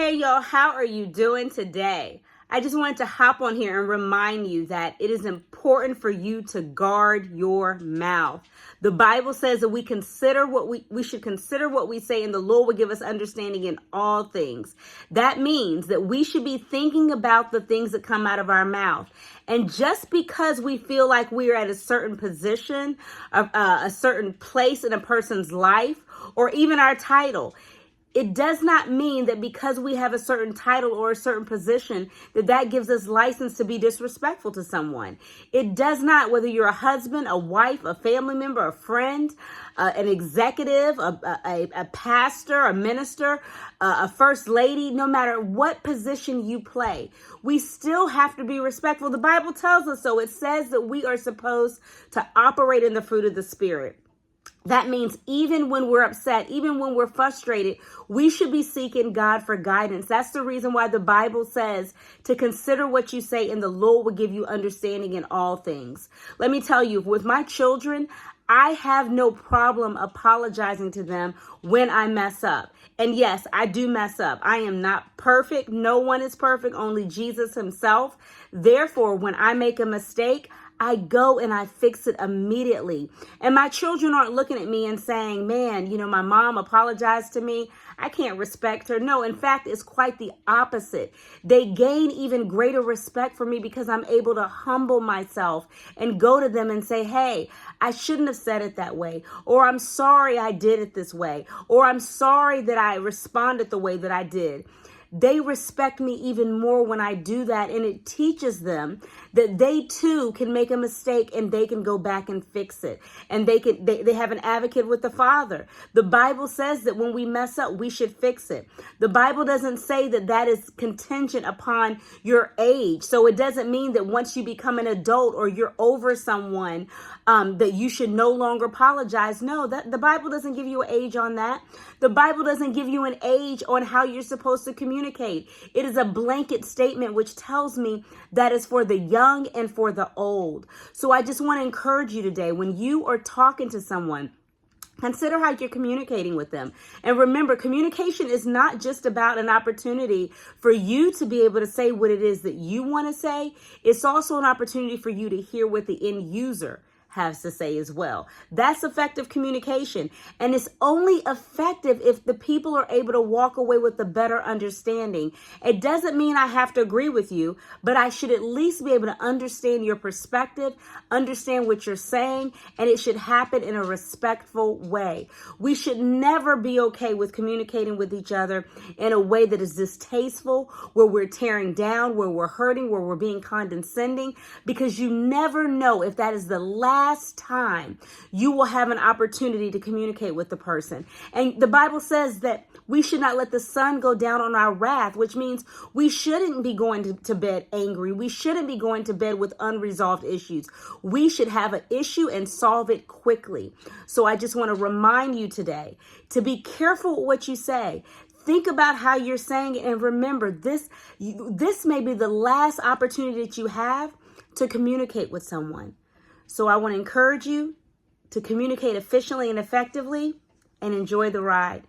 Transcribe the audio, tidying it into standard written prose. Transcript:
Hey y'all, how are you doing today? I just wanted to hop on here and remind you that it is important for you to guard your mouth. The Bible says that we should consider what we say, and the Lord will give us understanding in all things. That means that we should be thinking about the things that come out of our mouth. And just because we feel like we are at a certain position, a certain place in a person's life, or even our title, it does not mean that because we have a certain title or a certain position that gives us license to be disrespectful to someone. It does not, whether you're a husband, a wife, a family member, a friend, an executive, a pastor, a minister, a first lady, no matter what position you play, we still have to be respectful. The Bible tells us so. It says that we are supposed to operate in the fruit of the Spirit. That means even when we're upset, even when we're frustrated, we should be seeking God for guidance. That's the reason why the Bible says to consider what you say, and the Lord will give you understanding in all things. Let me tell you, with my children, I have no problem apologizing to them when I mess up. And yes, I do mess up. I am not perfect. No one is perfect, only Jesus himself. Therefore, when I make a mistake, I go and I fix it immediately. And my children aren't looking at me and saying, man, my mom apologized to me, I can't respect her. No, in fact, it's quite the opposite. They gain even greater respect for me because I'm able to humble myself and go to them and say, hey, I shouldn't have said it that way. Or I'm sorry I did it this way. Or I'm sorry that I responded the way that I did. They respect me even more when I do that, and it teaches them that they too can make a mistake and they can go back and fix it. And they have an advocate with the Father. The Bible says that when we mess up, we should fix it. The Bible doesn't say that is contingent upon your age. So it doesn't mean that once you become an adult or you're over someone, that you should no longer apologize. No, the Bible doesn't give you an age on that. The Bible doesn't give you an age on how you're supposed to communicate. It is a blanket statement which tells me that is for the young and for the old. So I just want to encourage you today, when you are talking to someone, consider how you're communicating with them. And remember, communication is not just about an opportunity for you to be able to say what it is that you want to say. It's also an opportunity for you to hear what the end user has to say as well. That's effective communication. And it's only effective if the people are able to walk away with a better understanding. It doesn't mean I have to agree with you, but I should at least be able to understand your perspective, understand what you're saying, and it should happen in a respectful way. We should never be okay with communicating with each other in a way that is distasteful, where we're tearing down, where we're hurting, where we're being condescending, because you never know if that is the last time you will have an opportunity to communicate with the person. And the Bible says that we should not let the sun go down on our wrath, which means we shouldn't be going to bed angry. We shouldn't be going to bed with unresolved issues. We should have an issue and solve it quickly. So I just want to remind you today to be careful with what you say. Think about how you're saying it, and remember, this may be the last opportunity that you have to communicate with someone. So I want to encourage you to communicate efficiently and effectively, and enjoy the ride.